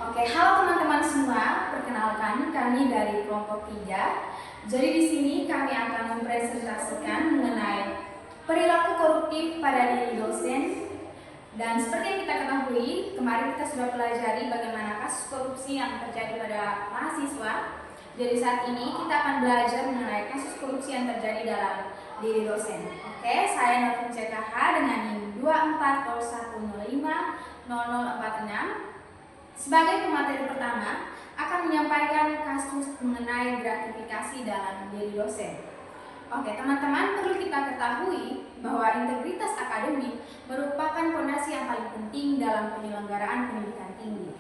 Oke, halo teman-teman semua. Perkenalkan, kami dari kelompok 3. Jadi di sini kami akan mempresentasikan mengenai perilaku koruptif pada diri dosen. Dan seperti yang kita ketahui, kemarin kita sudah pelajari bagaimana kasus korupsi yang terjadi pada mahasiswa. Jadi saat ini kita akan belajar mengenai kasus korupsi yang terjadi dalam diri dosen. Oke, saya Novin CKH dengan NIM 2401050046. Sebagai pemateri pertama, akan menyampaikan kasus mengenai gratifikasi dalam diri dosen. Oke, teman-teman, perlu kita ketahui bahwa integritas akademik merupakan fondasi yang paling penting dalam penyelenggaraan pendidikan tinggi.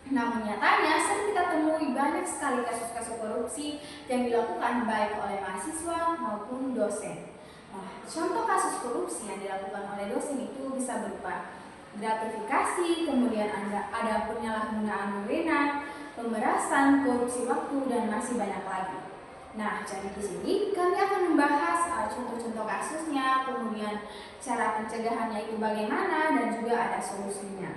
Namun nyatanya sering kita temui banyak sekali kasus-kasus korupsi yang dilakukan baik oleh mahasiswa maupun dosen. Nah, contoh kasus korupsi yang dilakukan oleh dosen itu bisa berupa gratifikasi, kemudian ada penyalahgunaan wewenang, pemerasan, korupsi waktu, dan masih banyak lagi. Nah, jadi di sini kami akan membahas contoh-contoh kasusnya, kemudian cara pencegahannya itu bagaimana, dan juga ada solusinya.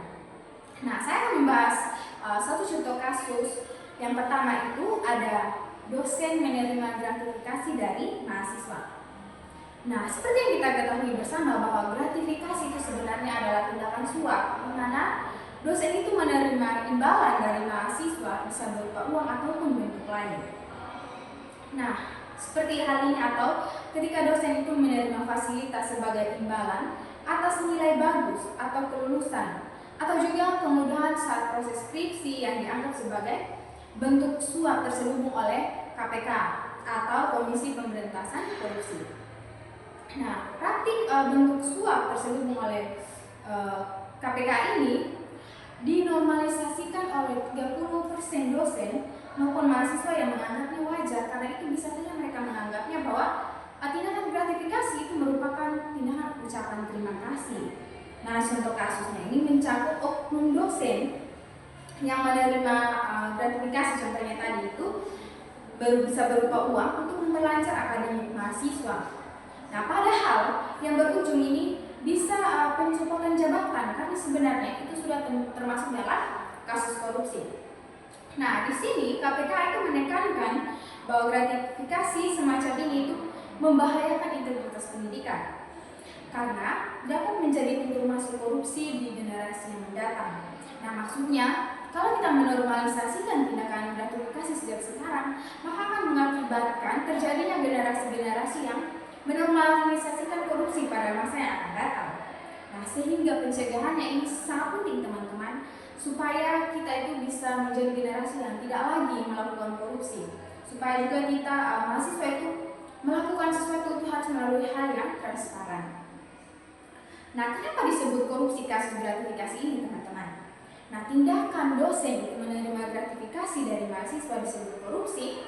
Nah, saya akan membahas satu contoh kasus. Yang pertama itu ada dosen menerima gratifikasi dari mahasiswa. Nah, seperti yang kita ketahui bersama bahwa gratifikasi itu sebenarnya adalah tindakan suap, di mana dosen itu menerima imbalan dari mahasiswa bisa berupa uang ataupun bentuk lain. Nah, seperti hal ini atau ketika dosen itu menerima fasilitas sebagai imbalan atas nilai bagus atau kelulusan, atau juga kemudahan saat proses skripsi yang dianggap sebagai bentuk suap terselubung oleh KPK atau Komisi Pemberantasan Korupsi. Nah, praktik bentuk suap terselubung oleh KPK ini dinormalisasikan oleh 30% dosen maupun mahasiswa yang menganggapnya wajar, karena itu bisa saja mereka menganggapnya bahwa tindakan gratifikasi itu merupakan tindakan ucapan terima kasih. Nah, contoh kasusnya ini mencakup oknum dosen yang menerima gratifikasi, contohnya tadi itu bisa berupa uang untuk memperlancar akademik mahasiswa. Nah, padahal yang berujung ini bisa pencopotan jabatan, karena sebenarnya itu sudah termasuk dalam kasus korupsi. Nah, di sini KPK itu menekankan bahwa gratifikasi semacam ini itu membahayakan integritas pendidikan, karena dapat menjadi pintu masuk korupsi di generasi yang mendatang. Nah, maksudnya kalau kita menormalisasikan tindakan gratifikasi sejak sekarang, maka akan mengakibatkan terjadinya generasi-generasi yang menormalisasikan korupsi pada masa yang akan datang. Nah, sehingga pencegahannya ini sangat penting teman-teman, supaya kita itu bisa menjadi generasi yang tidak lagi melakukan korupsi, supaya juga kita mahasiswa itu melakukan sesuatu itu harus melalui hal yang transparan. Nah, kenapa disebut korupsi kasus gratifikasi ini teman-teman? Nah, tindakan dosen itu menerima gratifikasi dari mahasiswa disebut korupsi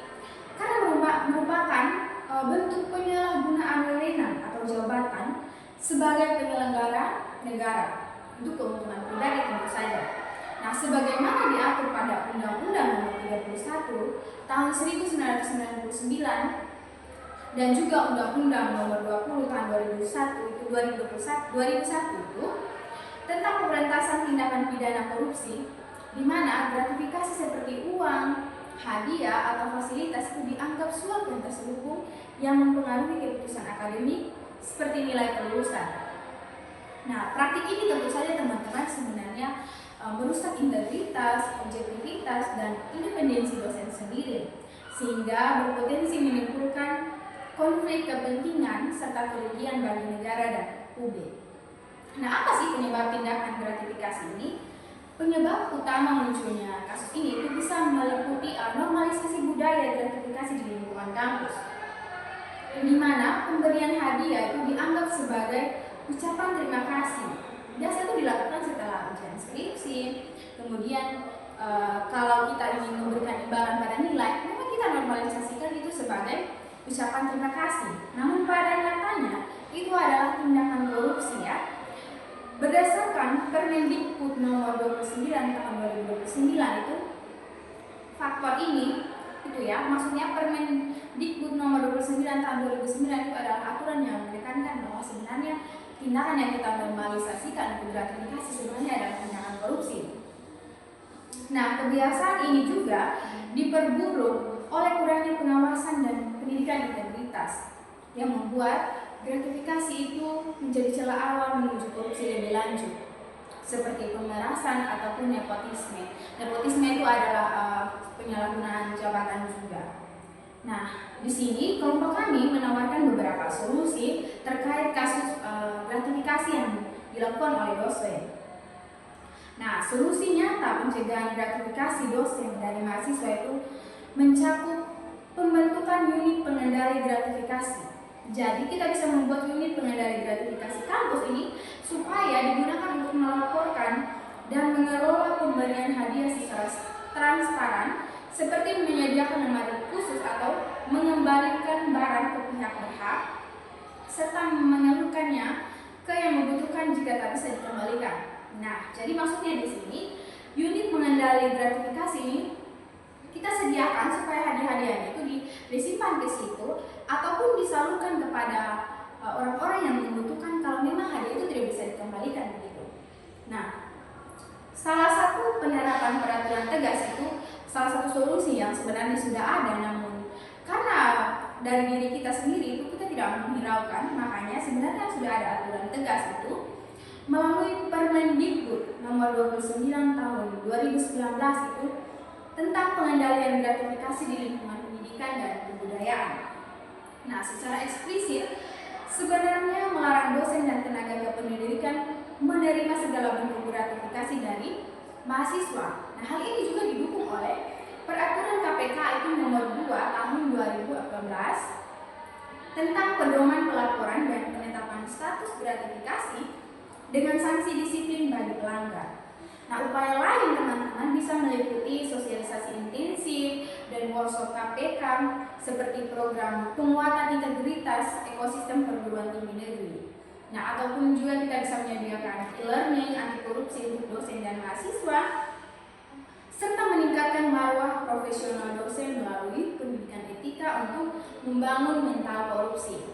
karena merupakan bentuk penyalahgunaan wewenang atau jabatan sebagai penyelenggara negara untuk keuntungan pribadi tentu saja. Nah, sebagaimana diatur pada Undang-Undang Nomor 31 Tahun 1999 dan juga Undang-Undang Nomor 20 Tahun 2001 itu tentang pemberantasan tindakan pidana korupsi, di mana gratifikasi seperti uang, hadiah atau fasilitas itu dianggap suap yang terselubung yang mempengaruhi keputusan akademik seperti nilai kelulusan. Nah, praktik ini tentu saja teman-teman sebenarnya merusak integritas, objektivitas, dan independensi dosen sendiri, sehingga berpotensi menimbulkan konflik kepentingan serta kerugian bagi negara dan publik. Nah, apa sih penyebab tindakan gratifikasi ini? Penyebab utama munculnya kasus ini itu bisa meliputi normalisasi budaya gratifikasi di lingkungan kampus, di mana pemberian hadiah itu dianggap sebagai ucapan terima kasih. Biasa itu dilakukan setelah ujian skripsi. Kemudian kalau kita ingin memberikan imbalan pada nilai, maka kita normalisasikan itu sebagai ucapan terima kasih. Namun pada nyatanya itu adalah tindakan korupsi ya. Berdasarkan Permendikbud Nomor 29 Tahun 2029 itu faktor ini itu ya, maksudnya Permendikbud Nomor 29 Tahun 2009 itu adalah aturan yang menekankan bahwa sebenarnya tindakan yang kita normalisasikan untuk gratifikasi sebenarnya adalah tindakan korupsi. Nah, kebiasaan ini juga diperburuk oleh kurangnya pengawasan dan pendidikan integritas yang membuat gratifikasi itu menjadi celah awal menuju korupsi lebih lanjut, seperti pemerasan ataupun nepotisme. Nepotisme itu adalah penyalahgunaan jabatan juga. Nah, di sini kelompok kami menawarkan beberapa solusi terkait kasus gratifikasi yang dilakukan oleh dosen. Nah, solusi nyata pencegahan gratifikasi dosen dari mahasiswa itu mencakup pembentukan unit pengendali gratifikasi. Jadi kita bisa membuat unit pengendali gratifikasi kampus ini supaya digunakan untuk melaporkan dan mengelola pemberian hadiah secara transparan, seperti menyediakan lemari khusus atau mengembalikan barang ke pihak berhak, serta menyalurkannya ke yang membutuhkan jika tak bisa dikembalikan. Nah, jadi maksudnya di sini unit pengendali gratifikasi ini kita sediakan supaya hadiah-hadiah itu disimpan ke situ ataupun disalurkan kepada orang-orang yang membutuhkan kalau memang hadiah itu tidak bisa dikembalikan begitu. Nah, salah satu penerapan peraturan tegas itu salah satu solusi yang sebenarnya sudah ada, namun karena dari diri kita sendiri itu kita tidak menghiraukan, makanya sebenarnya sudah ada aturan tegas itu melalui Permendikbud nomor 29 tahun 2019 itu tentang pengendalian gratifikasi di lingkungan pendidikan dan kebudayaan. Nah, secara eksplisit sebenarnya melarang dosen dan tenaga kependidikan menerima segala bentuk gratifikasi dari mahasiswa. Nah, hal ini juga didukung oleh Peraturan KPK itu nomor 2 tahun 2018 tentang pedoman pelaporan dan penetapan status gratifikasi dengan sanksi disiplin bagi pelanggar. Nah, upaya lain teman-teman bisa meliputi sosialisasi intensif dan workshop KPK seperti program penguatan integritas ekosistem perguruan tinggi negeri. Nah, ataupun juga kita bisa menyediakan e-learning anti korupsi untuk dosen dan mahasiswa, serta meningkatkan marwah profesional dosen melalui pendidikan etika untuk membangun mental korupsi.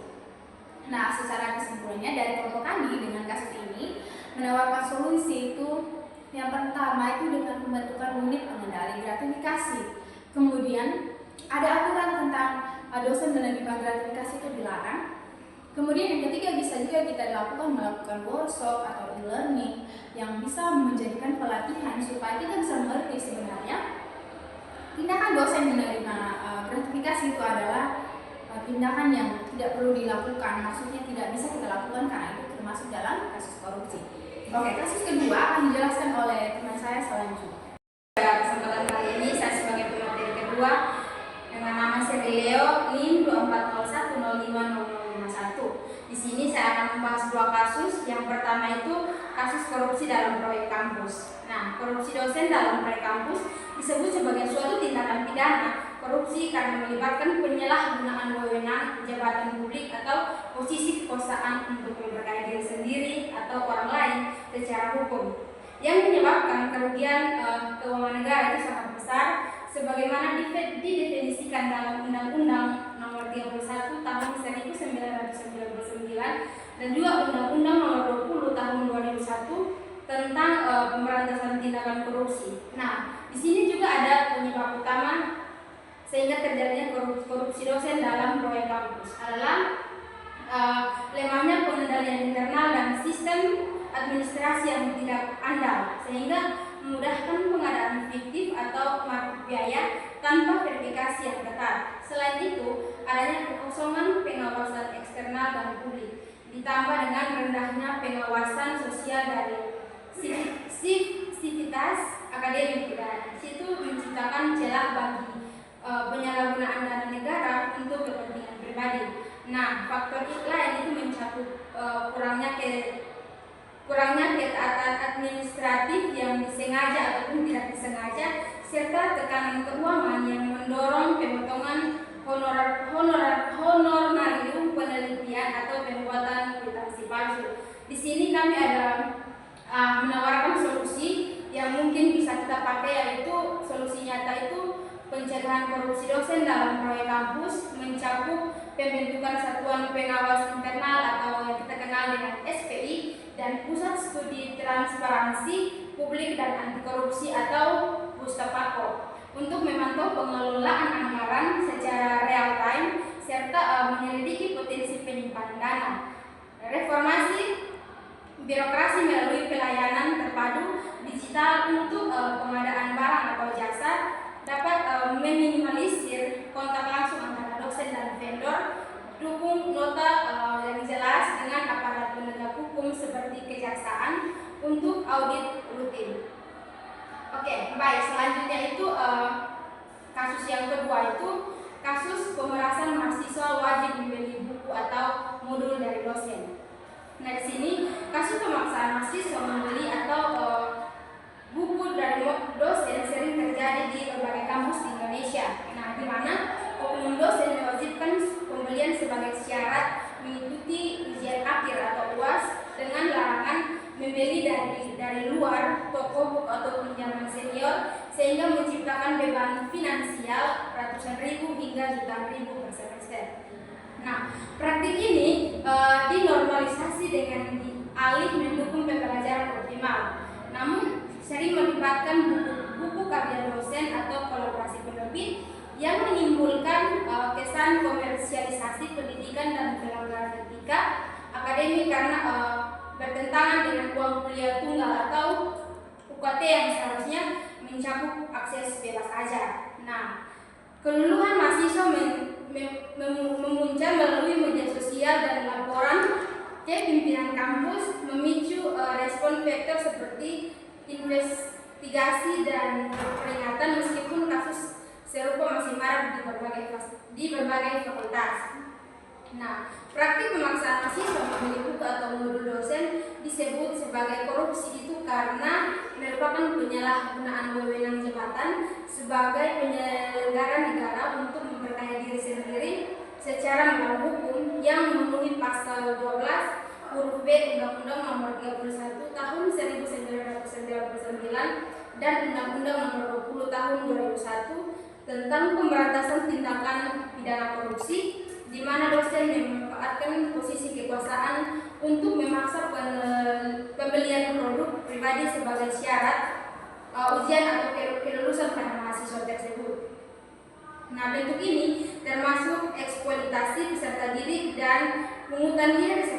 Nah, secara kesimpulannya dari kelompok kami dengan kasus ini menawarkan solusi itu yang pertama itu dengan pembentukan unit pengendali gratifikasi. Kemudian ada aturan tentang dosen menerima gratifikasi itu dilarang. Kemudian yang ketiga bisa juga kita melakukan workshop atau e-learning yang bisa menjadikan pelatihan supaya kita bisa mengerti sebenarnya tindakan dosen menerima gratifikasi itu adalah tindakan yang tidak perlu dilakukan, maksudnya tidak bisa kita lakukan karena itu termasuk dalam kasus korupsi. Oke, kasus kedua akan dijelaskan oleh teman saya selanjutnya. Pada kesempatan kali ini saya sebagai pemateri kedua dengan nama Serileo NIM 2401050051. Di sini saya akan membahas dua kasus. Yang pertama itu kasus korupsi dalam proyek kampus. Nah, korupsi dosen dalam proyek kampus disebut sebagai suatu tindakan pidana korupsi karena melibatkan penyalahgunaan wewenang jabatan publik atau posisi kekuasaan untuk memperkaya diri sendiri atau orang lain secara hukum yang menyebabkan kerugian keuangan negara itu sangat besar sebagaimana didefinisikan dalam Undang-Undang Nomor 31 Tahun 1999 dan juga Undang-Undang Nomor 20 Tahun 2001 tentang pemberantasan tindakan korupsi. Nah, di sini juga ada penyebab utama sehingga terjadinya korupsi dosen dalam proyek kampus adalah lemahnya pengendalian internal dan sistem administrasi yang tidak andal sehingga memudahkan pengadaan fiktif atau markup biaya tanpa verifikasi yang ketat. Selain itu, adanya kekosongan pengawasan eksternal dan publik ditambah dengan rendahnya pengawasan sosial dari sivitas akademik dan situ menciptakan celah bagi penyalahgunaan dana negara untuk kepentingan pribadi. Nah, faktor lain itu mencakup kurangnya ketaatan administratif yang disengaja ataupun tidak disengaja, serta tekanan keuangan yang mendorong pemotongan honorarium penelitian atau pembuatan kwitansi palsu. Di sini kami ada menawarkan solusi yang mungkin bisa kita pakai, yaitu solusi nyata itu pencegahan korupsi dosen dalam proyek kampus mencakup pembentukan satuan pengawas internal atau yang kita kenal dengan SPI dan pusat studi transparansi publik dan anti korupsi atau pengelolaan anggaran secara real time serta menyelidiki potensi penyimpanan dana. Reformasi birokrasi melalui pelayanan terpadu digital untuk pengadaan barang atau jasa dapat meminimalisir kontak langsung antara dosen dan vendor, dukung nota yang jelas dengan aparat penegak hukum seperti kejaksaan untuk audit rutin. Oke, baik, selanjutnya itu kasus yang kedua itu kasus pemerasan mahasiswa wajib membeli buku atau modul dari dosen. Nah, di sini kasus pemaksaan mahasiswa membeli atau buku dari dosen sering terjadi di berbagai kampus di Indonesia. Nah, di mana oknum dosen mewajibkan pembelian sebagai syarat mengikuti ujian akhir atau UAS dengan larangan membeli dari luar toko buku atau pinjaman senior, sehingga menciptakan beban finansial ratusan ribu hingga jutaan ribu per semester. Nah, praktik ini dinormalisasi dengan alih mendukung pembelajaran optimal, namun sering melibatkan buku karya dosen atau kolaborasi penerbit yang menimbulkan kesan komersialisasi pendidikan dan pelanggaran etika akademik karena bertentangan dengan uang kuliah tunggal atau UKT yang seharusnya mencakup akses bebas ajar. Nah, keluluhan mahasiswa memuncak melalui media sosial dan laporan ke pimpinan kampus, memicu respon vektor seperti investigasi dan peringatan, meskipun kasus serupa masih marak di berbagai fakultas. Nah, praktik pemaksaan mahasiswa membeli buku atau modul dosen disebut sebagai korupsi itu karena merupakan penyalahgunaan wewenang jabatan sebagai penyelenggara negara untuk memperkaya diri sendiri secara melawan hukum yang memenuhi pasal 12 huruf B Undang-Undang Nomor 31 Tahun 1999 dan Undang-Undang Nomor 20 Tahun 2001 tentang pemberantasan tindakan pidana korupsi, di mana dosen memanfaatkan posisi kekuasaan untuk memaksa pembelian produk pribadi sebagai syarat ujian atau kelulusan pada mahasiswa tersebut. Nah, bentuk ini termasuk eksploitasi peserta didik dan pungutan liar di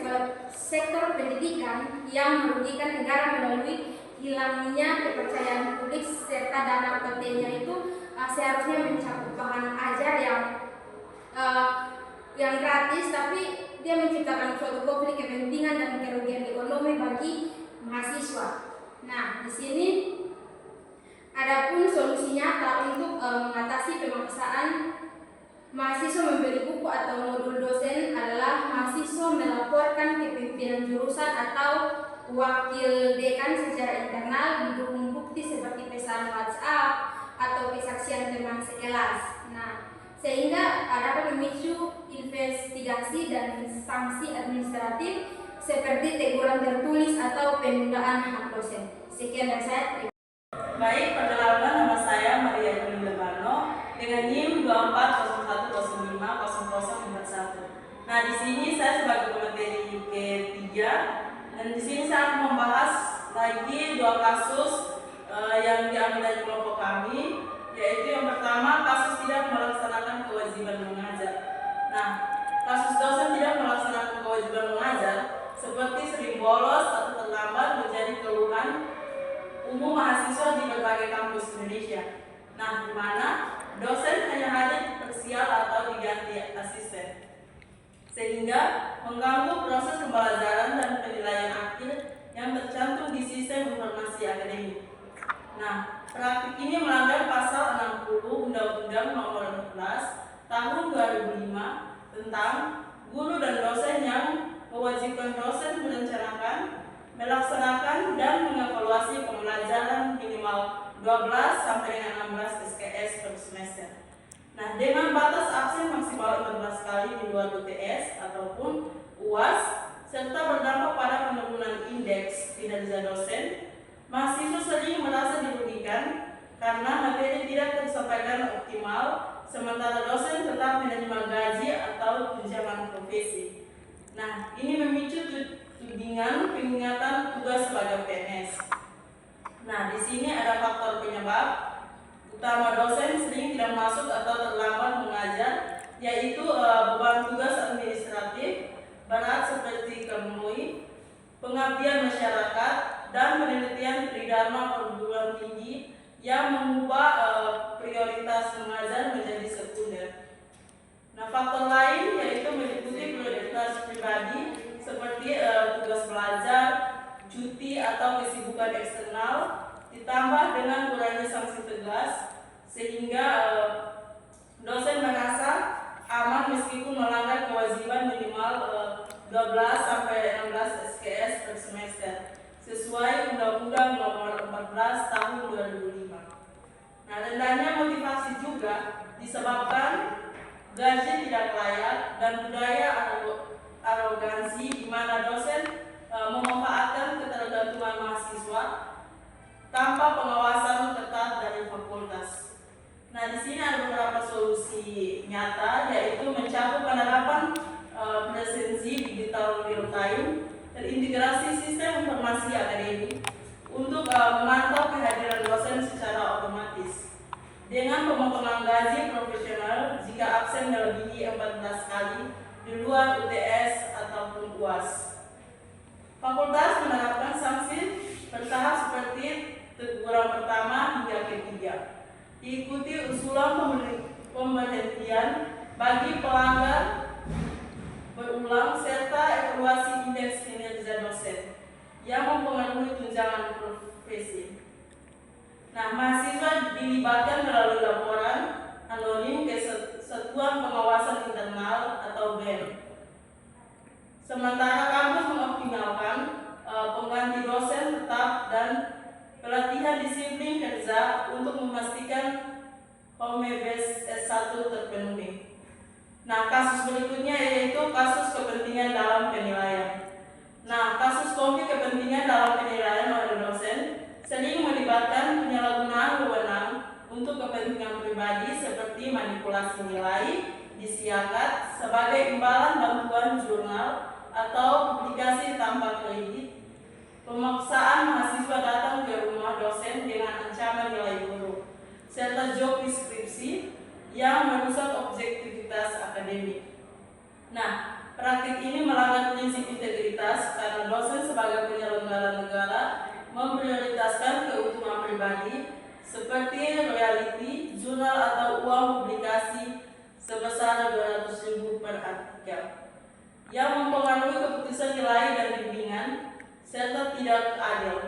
sektor pendidikan yang merugikan negara melalui hilangnya kepercayaan publik serta dana UKT-nya itu seharusnya mencakup bahan ajar yang gratis, tapi dia menciptakan suatu konflik kepentingan dan kerugian ekonomi bagi mahasiswa. Nah, di sini adapun solusi nyata untuk mengatasi pemaksaan mahasiswa membeli buku atau modul dosen adalah mahasiswa melaporkan ke pimpinan jurusan atau wakil dekan secara internal didukung bukti seperti pesan WhatsApp atau kesaksian teman sekelas. Nah, sehingga dapat memicu investigasi dan sanksi administratif seperti teguran tertulis atau penundaan hak dosen. Sekian dari saya. Baik, perkenalkan, nama saya Maria Yuli Lebano dengan NIM 2401050041. Nah, di sini saya sebagai pemateri ketiga, dan di sini saya akan membahas lagi dua kasus yang diambil dari kelompok kami, yaitu yang pertama kasus tidak melaksanakan kewajiban mengajar. Nah, kasus dosen tidak melaksanakan kewajiban mengajar seperti sering bolos atau terlambat menjadi keluhan umum mahasiswa di berbagai kampus Indonesia. Nah, di mana dosen hanya hadir parsial atau diganti asisten, sehingga mengganggu proses pembelajaran dan penilaian akhir yang tercantum di sistem informasi akademik. Nah, praktik ini melanggar pasal 60 Undang-Undang Nomor 14 Tahun 2005 tentang guru dan dosen yang mewajibkan dosen merencanakan, melaksanakan dan mengevaluasi pembelajaran minimal 12 sampai dengan 16 SKS per semester. Nah, dengan batas absen maksimal 14 kali di luar UTS ataupun UAS serta berdampak pada penurunan indeks kinerja dosen, mahasiswa sering merasa dirugikan karena materi tidak tersampaikan optimal, sementara dosen tetap menerima gaji atau tunjangan profesi. Nah, ini memicu tudingan pengingatan tugas sebagai PNS. Nah, di sini ada faktor penyebab utama dosen sering tidak tidak masuk atau terlambat mengajar, yaitu beban tugas administratif berat seperti KMUI, pengabdian masyarakat, dan penelitian tridharma perguruan tinggi yang mengubah prioritas mengajar menjadi sekunder. Nah, faktor lain yaitu meliputi prioritas pribadi seperti tugas belajar, cuti atau kesibukan eksternal, ditambah dengan kurangnya sanksi tegas, sehingga dosen merasa aman meskipun melanggar kewajiban minimal 12 sampai 16 SKS per semester sesuai Undang-Undang Nomor 14 Tahun 2005. Nah, rendahnya motivasi juga disebabkan gaji tidak layak dan budaya arogansi di mana dosen memanfaatkan ketergantungan mahasiswa tanpa pengawasan ketat dari fakultas. Nah, di sini ada beberapa solusi nyata, yaitu mencakup penerapan presensi digital real time, terintegrasi sistem informasi akademik untuk memantau kehadiran dosen secara otomatis, dengan pemotongan gaji profesional jika absen melebihi 14 kali di luar UTS ataupun UAS. Fakultas menerapkan sanksi bertahap seperti teguran pertama hingga ketiga. Diikuti usulan pemberhentian bagi pelanggar berulang serta evaluasi indeks kinerja dosen yang mempengaruhi tunjangan profesi. Nah, mahasiswa dilibatkan melalui laporan anonim ke Satuan Pengawasan Internal atau BEN. Sementara kampus mengoptimalkan pengganti dosen tetap dan pelatihan disiplin kerja untuk memastikan Homebase S1 terpenuhi. Nah, kasus berikutnya yaitu kasus kepentingan dalam penilaian. Nah, kasus konflik kepentingan dalam penilaian oleh dosen sering melibatkan penyalahgunaan wewenang untuk kepentingan pribadi seperti manipulasi nilai disiakat sebagai imbalan bantuan jurnal atau publikasi tanpa kredit, pemaksaan mahasiswa datang ke rumah dosen dengan ancaman nilai buruk, serta job deskripsi yang merusak objektivitas akademik. Nah, praktik ini melanggar prinsip integritas karena dosen sebagai penyelenggara negara memprioritaskan keuntungan pribadi seperti royalti, jurnal atau uang publikasi sebesar 200.000 per artikel yang mempengaruhi keputusan nilai dan bimbingan serta tidak adil.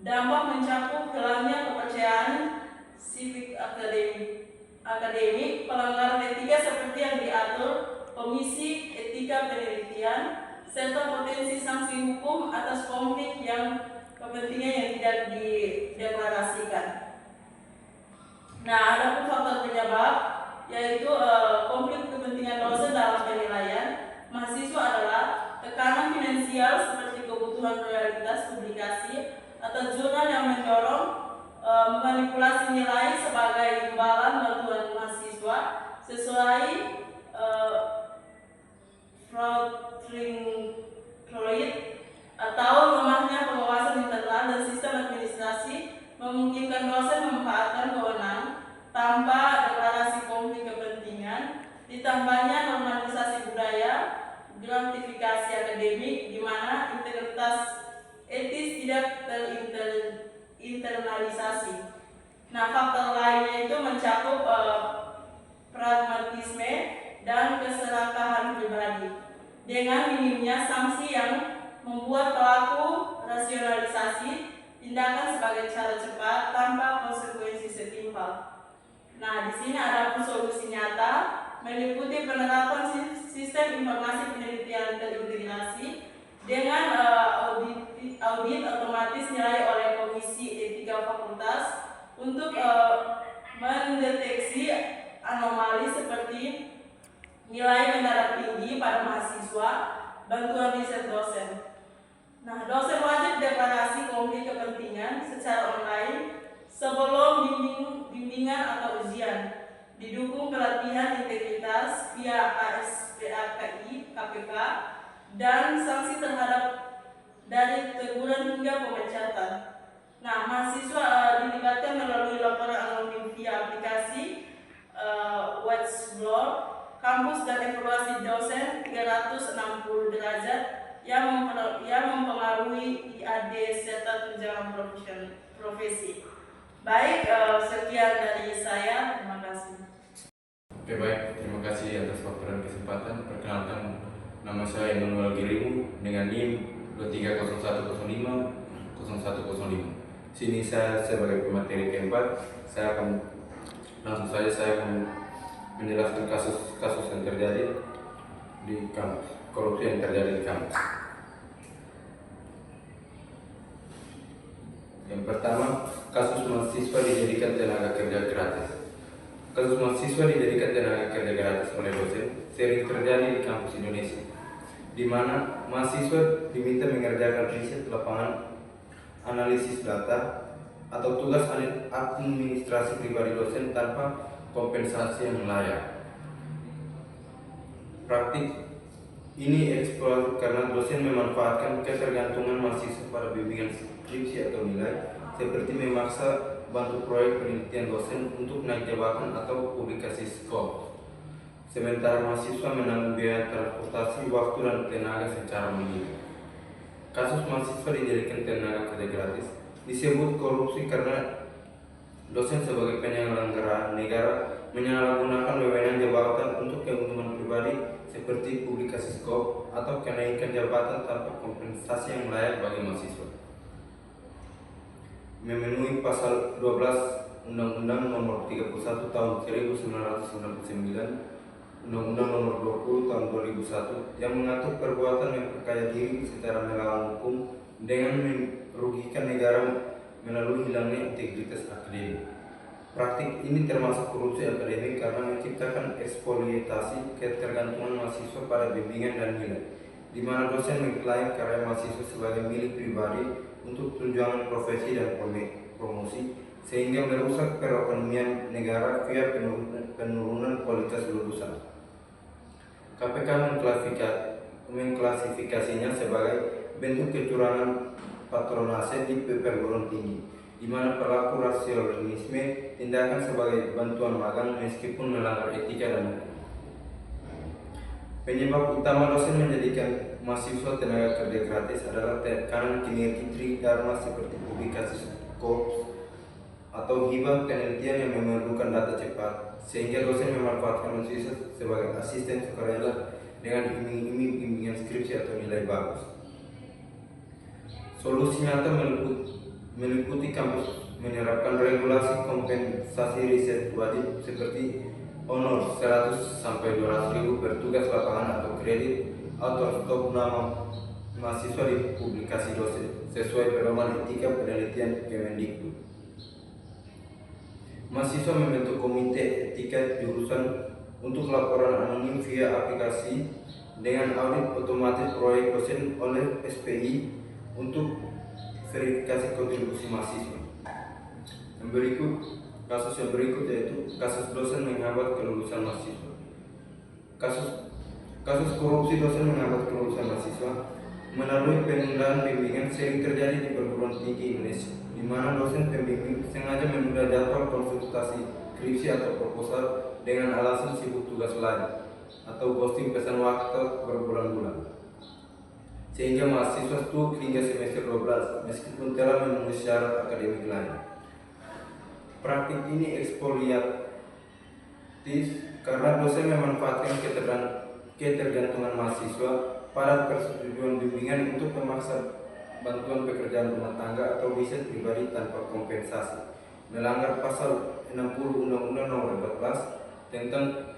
Dampak mencakup hilangnya kepercayaan sivik akademik, pelanggaran etika seperti yang diatur Komisi Etika Penelitian, serta potensi sanksi hukum atas konflik yang kepentingan yang tidak dideklarasikan. Nah, ada pun faktor penyebab yaitu konflik kepentingan dosen dalam penilaian mahasiswa adalah tekanan finansial seperti kebutuhan royalitas publikasi atau jurnal yang mendorong memanipulasi nilai sebagai imbalan bantuan mahasiswa sesuai Freud atau lemahnya pengawasan internal dan sistem administrasi memungkinkan dosen memanfaatkan wewenang tanpa deklarasi konflik kepentingan, ditambahnya normalisasi budaya gratifikasi akademik di mana integritas etis tidak terinternalisasi. Nah, faktor lainnya itu mencakup pragmatisme dan keserakahan pribadi dengan minimnya sanksi yang membuat pelaku rasionalisasi tindakan sebagai cara cepat tanpa konsekuensi setimpal. Nah, di sini ada solusi nyata meliputi penerapan sistem informasi penelitian terintegrasi dengan audit otomatis nilai oleh Komisi Etika Fakultas untuk mendeteksi anomali seperti nilai mendadak tinggi pada mahasiswa, bantuan riset dosen. Nah, dosen wajib deklarasi konflik kepentingan secara online sebelum bimbingan atau ujian, didukung pelatihan integritas via ASPAKI, KPK, dan sanksi terhadap dari teguran hingga pemecatan. Nah, mahasiswa dilibatkan melalui laporan anonim via aplikasi kampus dan evaluasi dosen 360 derajat yang mempengaruhi IAD serta tunjangan profesi. Baik, sekian dari saya. Terima kasih. Oke, baik, terima kasih atas waktu dan kesempatan. Perkenalkan, nama saya Emmanuel Girimu dengan NIM 2301050105. Sini saya sebagai pemateri keempat, saya akan menjelaskan kasus-kasus yang terjadi di kampus, korupsi yang terjadi di kampus. Yang pertama, kasus mahasiswa dijadikan tenaga kerja gratis. Kasus mahasiswa dijadikan tenaga kerja gratis oleh dosen sering terjadi di kampus Indonesia, di mana mahasiswa diminta mengerjakan riset lapangan, analisis data, atau tugas administrasi pribadi dosen tanpa kompensasi yang layak. Praktik ini eksploitasi karena dosen memanfaatkan ketergantungan mahasiswa pada bimbingan skripsi atau nilai, seperti memaksa bantu proyek penelitian dosen untuk naik jabatan atau publikasi skop, sementara mahasiswa menanggung biaya transportasi, waktu, dan tenaga secara mandiri. Kasus mahasiswa dijadikan tenaga kerja gratis disebut korupsi karena dosen sebagai penyelenggara negara menyalahgunakan wewenang jabatan untuk keuntungan pribadi seperti publikasi skop atau kenaikan jabatan tanpa kompensasi yang layak bagi mahasiswa. Memenuhi pasal 12 Undang-Undang Nomor 31 Tahun 1999, Undang-Undang Nomor 20 Tahun 2001 yang mengatur perbuatan memperkaya diri secara melawan hukum dengan merugikan negara melalui hilangnya integritas akademik. Praktik ini termasuk korupsi akademik karena menciptakan eksploitasi ketergantungan mahasiswa pada bimbingan dan nilai, di mana dosen mengklaim karya mahasiswa sebagai milik pribadi untuk tunjangan profesi dan promosi, sehingga merusak perekonomian negara via penurunan kualitas lulusan. KPK mengklasifikasinya sebagai bentuk kecurangan patronase di perguruan tinggi, di mana pelaku rasionalisme tindakan sebagai bantuan magang meskipun melanggar etika dan hukum. Penyebab utama dosen menjadikan mahasiswa tenaga kerja gratis adalah tekanan kinerja tridharma seperti publikasi skop atau hibah penelitian yang memerlukan data cepat, sehingga dosen memanfaatkan mahasiswa sebagai asisten sukarela dengan iming-iming bimbingan skripsi atau nilai bagus. Solusi nyata meliputi kampus menerapkan regulasi kompensasi riset wajib seperti honor 100 sampai 200 ribu per tugas lapangan atau kredit atau stok nama mahasiswa di publikasi dosen sesuai pedoman etika penelitian Kemendikbud. Mahasiswa membentuk komite etika jurusan untuk laporan anonim via aplikasi dengan audit otomatis proyek dosen oleh SPI untuk verifikasi kontribusi mahasiswa. Kasus yang berikut yaitu kasus dosen menghambat kelulusan mahasiswa. Kasus korupsi dosen menghambat kelulusan mahasiswa melalui penundaan bimbingan sering terjadi di perguruan tinggi Indonesia, di mana dosen pembimbing sengaja menunda jadwal konsultasi skripsi atau proposal dengan alasan sibuk tugas lain atau ghosting pesan waktu berbulan-bulan, sehingga mahasiswa stuck hingga semester 12 meskipun telah memenuhi syarat akademik lain. Praktik ini eksploitatif karena dosen memanfaatkan ketergantungan mahasiswa pada persetujuan bimbingan untuk memaksa bantuan pekerjaan rumah tangga atau riset pribadi tanpa kompensasi, melanggar pasal 60 Undang-Undang Nomor 14 tentang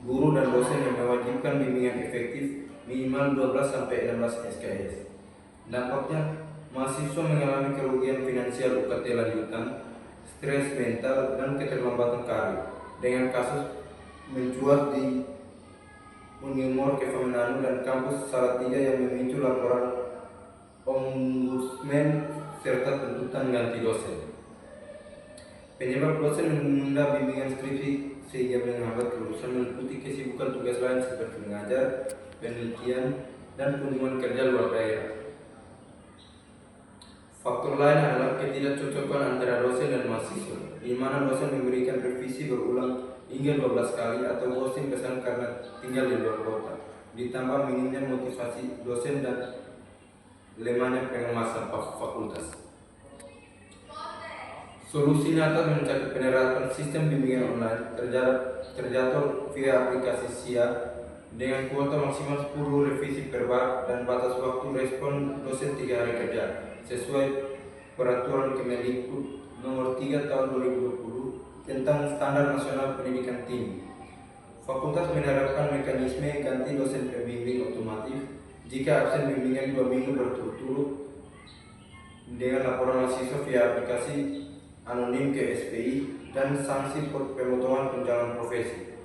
guru dan dosen yang mewajibkan bimbingan efektif minimal 12-16 SKS. Dampaknya, mahasiswa mengalami kerugian finansial UKT lanjutan, stres mental, dan keterlambatan karir. Dengan kasus mencuat di Unimor, Kemenanu, dan kampus Salatiga yang memicu laporan Ombudsman serta tuntutan ganti dosen. Penyebab dosen menunda bimbingan skripsi sehingga menghambat kelulusan meliputi kesibukan tugas lain seperti mengajar, penelitian, dan kunjungan kerja luar daerah. Faktor lain adalah ketidakcocokan antara dosen dan mahasiswa, di mana dosen memberikan revisi berulang hingga 12 kali atau ghosting pesan karena tinggal di luar kota. Ditambah minimnya motivasi dosen dan lemahnya pengawasan fakultas. Solusi nyata mencapai penerapan sistem bimbingan online terjadwal via aplikasi SIA dengan kuota maksimal 10 revisi per bab dan batas waktu respon dosen 3 hari kerja sesuai peraturan Kemendikbud nomor 3 tahun 2020 tentang standar nasional pendidikan tinggi. Fakultas menerapkan mekanisme ganti dosen pembimbing otomatis jika absen bimbingan 2 minggu berturut-turut dengan laporan mahasiswa via aplikasi anonim ke SPI dan sanksi pemotongan tunjangan profesi.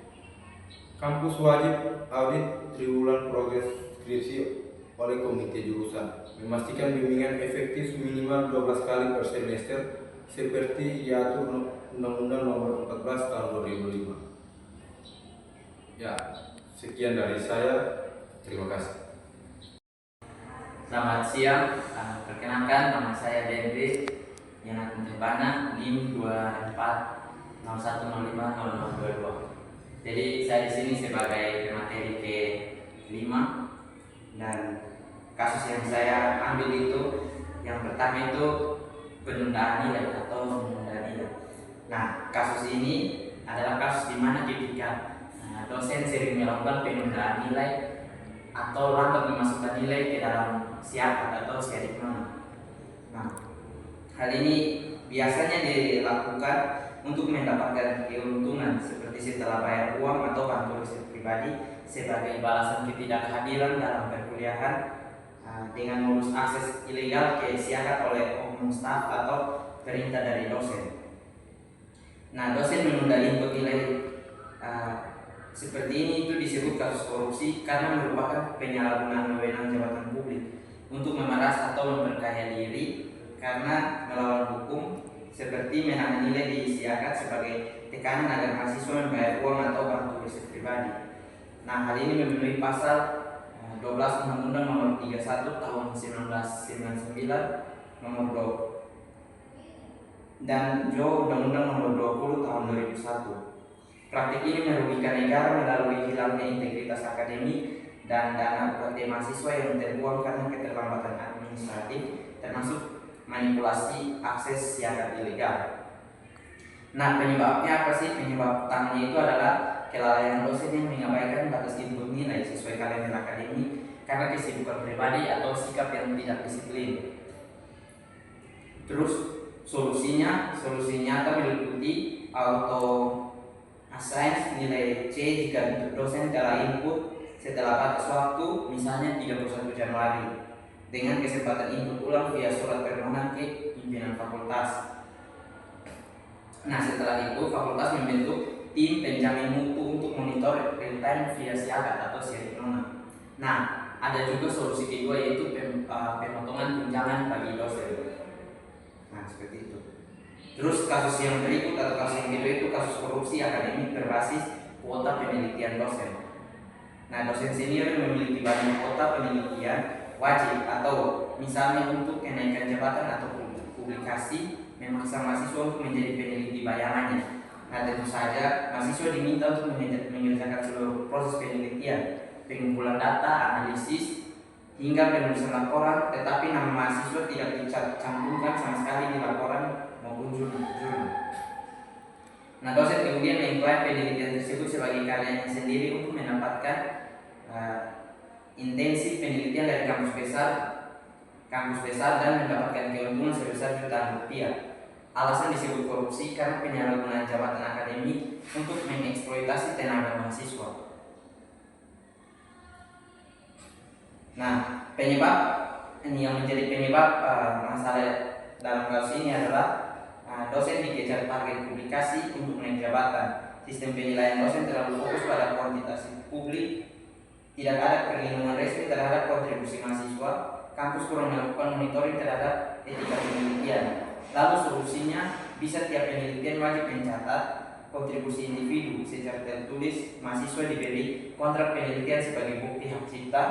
Kampus wajib audit triwulan progres skripsi oleh komite jurusan, memastikan bimbingan efektif minimal 12 kali per semester seperti diatur Undang-Undang Nomor 14 Tahun 2005. Ya, sekian dari saya. Terima kasih. Selamat siang, perkenalkan nama saya Dendri yang akan terbana NIM 2401050022. Jadi saya di sini sebagai pemateri ke-5 dan kasus yang saya ambil itu yang pertama itu penundaan nilai atau penundaan nilai. Nah, kasus ini adalah kasus di mana ketika dosen sering melakukan penundaan nilai atau lambat memasukkan nilai ke dalam siakat atau siadik nona. Nah, hal ini biasanya dilakukan untuk mendapatkan keuntungan seperti setelah bayar uang atau kantor pribadi sebagai balasan ketidakhadiran dalam perkuliahan dengan mengurus akses ilegal ke siakat oleh oknum staf atau perintah dari dosen. Nah, dosen menunda input nilai seperti ini itu disebut kasus korupsi karena merupakan penyalahgunaan wewenang jabatan publik untuk memeras atau memperkaya diri karena melawan hukum seperti menahan nilai di siakat sebagai tekanan agar mahasiswa membayar uang atau kartu riset pribadi. Nah, hal ini memenuhi pasal 12 Undang-Undang Nomor 31 Tahun 1999 Nomor 2 dan Undang-Undang Nomor 20 Tahun 2001. Praktik ini merugikan negara melalui hilangnya integritas akademik dan dana UKT mahasiswa yang terbuang karena keterlambatan administratif termasuk manipulasi akses siakat ilegal. Nah, penyebabnya apa sih? Penyebab utamanya itu adalah kelalaian dosen yang mengabaikan batas input nilai sesuai kalender akademik karena kesibukan pribadi atau sikap yang tidak disiplin. Terus solusinya nyata meliputi auto assign nilai C jika untuk dosen telah input setelah batas waktu misalnya 31 Januari dengan kesempatan input ulang via surat permohonan ke pimpinan fakultas. Nah, setelah itu fakultas membentuk tim penjamin mutu untuk monitor real time via siakat atau siarik nona. Nah, ada juga solusi kedua yaitu pemotongan tunjangan bagi dosen. Nah, seperti itu. Terus kasus yang berikut atau kasus yang kedua itu kasus korupsi akademik berbasis kuota penelitian dosen. Nah, dosen senior memiliki banyak kuota penelitian wajib atau misalnya untuk kenaikan jabatan atau publikasi memaksa mahasiswa untuk menjadi peneliti bayangannya. Nah, tentu saja mahasiswa diminta untuk mengerjakan seluruh proses penelitian, pengumpulan data, analisis, hingga penulisan laporan, tetapi nama mahasiswa tidak dicantumkan sama sekali di laporan maupun jurnal. Nah, dosen kemudian mengklaim penelitian tersebut sebagai karyanya sendiri untuk mendapatkan intensif penelitian dari kampus besar dan mendapatkan keuntungan sebesar jutaan rupiah. Alasan disebut korupsi karena penyalahgunaan jabatan akademik untuk mengeksploitasi tenaga mahasiswa. Nah, penyebab ini yang menjadi penyebab masalah dalam kasus ini adalah dosen dikejar target publikasi untuk naik jabatan. Sistem penilaian dosen terlalu fokus pada kuantitas publik, tidak ada perlindungan resmi terhadap kontribusi mahasiswa, kampus kurang melakukan monitoring terhadap etika penelitian. Lalu solusinya, bisa tiap penelitian wajib mencatat kontribusi individu secara tertulis, mahasiswa diberi kontrak penelitian sebagai bukti hak cipta,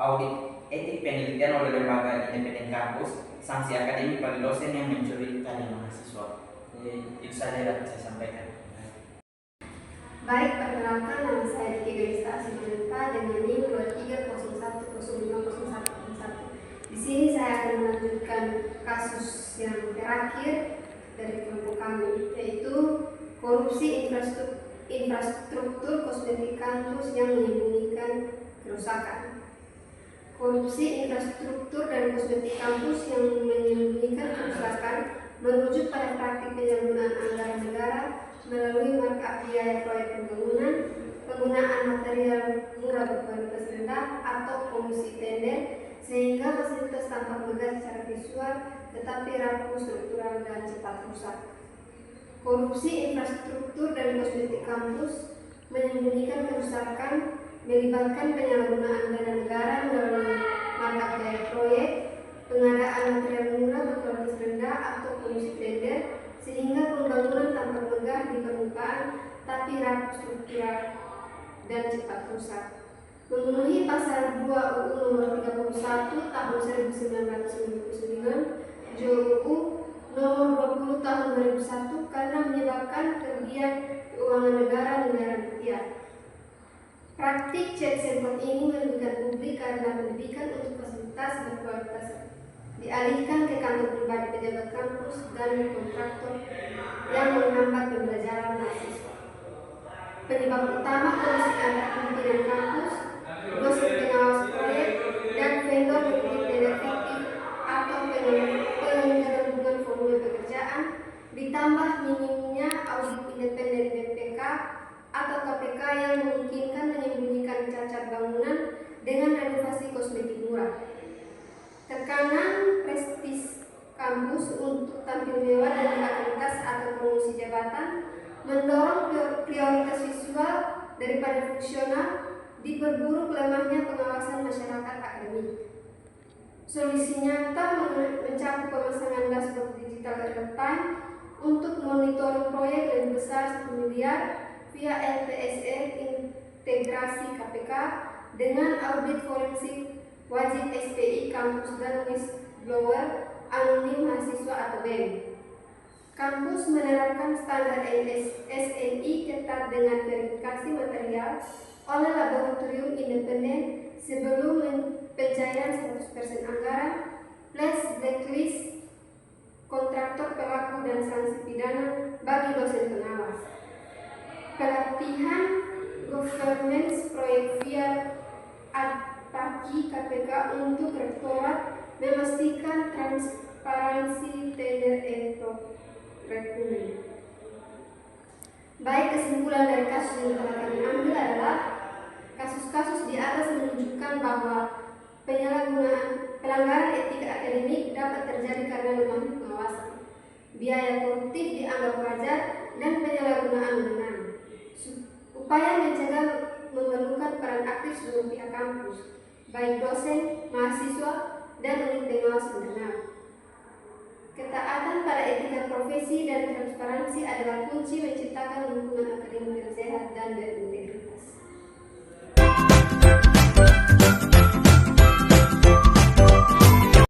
audit etik penelitian oleh lembaga independen kampus, sanksi akademik bagi dosen yang mencuri karya mahasiswa. Itu saja yang saya sampaikan. Baik, perkenalkan nama saya Diki Gaista Asimanenta dengan NIM 2301050101. Di sini saya akan melanjutkan kasus yang terakhir dari kelompok kami, yaitu korupsi infrastruktur kosmetik kampus yang menimbulkan kerusakan. Korupsi infrastruktur dan kosmetik kampus yang menimbulkan kerusakan merujuk pada praktik penyalahgunaan anggaran negara melalui markup biaya proyek pembangunan, penggunaan material murah berkualitas rendah atau komisi tender sehingga fasilitas tampak megah secara visual tetapi rapuh struktural dan cepat rusak. Korupsi infrastruktur dan kosmetik kampus menyembunyikan kerusakan melibatkan penyalahgunaan dana negara melalui markup biaya proyek, pengadaan material murah berkualitas rendah atau komisi tender sehingga pembangunan tampak megah di permukaan tapi rapuh struktural dan cepat rusak. Memenuhi pasal 2 UU nomor 31 tahun 1999, JUU nomor 20 tahun 2001 karena menyebabkan kerugian keuangan negara rupiah. Praktik chat sempot ini merugikan publik karena pendidikan untuk fasilitas berkualitas dialihkan ke kantor pribadi pejabat kampus dan kontraktor yang menghambat pembelajaran mahasiswa. Penyebab utama korupsi antara pimpinan kampus, dosen pengawas proyek, dan vendor berkedip tender fiktif atau penyelenggaraan volume pekerjaan, ditambah minimnya audit independen BPK atau KPK yang memungkinkan menyembunyikan cacat bangunan dengan renovasi kosmetik murah. Tekanan prestis kampus untuk tampil mewah dan aktivitas atau promosi jabatan mendorong prioritas visual daripada fungsional, diperburuk lemahnya pengawasan masyarakat akademik. Solusi nyata mencakup pemasangan dashboard digital real time untuk monitoring proyek lebih besar 10 miliar via LPSR integrasi KPK dengan audit forensik wajib SPI kampus dan whistleblower anonim mahasiswa atau BEM. Kampus menerapkan standar SNI ketat dengan verifikasi material oleh laboratorium independen sebelum pencairan 100% anggaran, plus blacklist kontraktor pelaku dan sanksi pidana bagi dosen pengawas. Pelatihan governance proyek via bagi KPK untuk rektorat memastikan transparansi tender rekrutmen. Baik, kesimpulan dari kasus yang telah kami ambil adalah kasus-kasus di atas menunjukkan bahwa pelanggaran etika akademik dapat terjadi karena lemahnya pengawasan, biaya koruptif dianggap wajar, dan penyalahgunaan wewenang. Upaya mencegah memerlukan peran aktif seluruh pihak kampus, baik dosen, mahasiswa, dan unit pengawas internal. Ketaatan pada etika profesi dan transparansi adalah kunci menciptakan lingkungan akademik yang sehat dan berintegritas.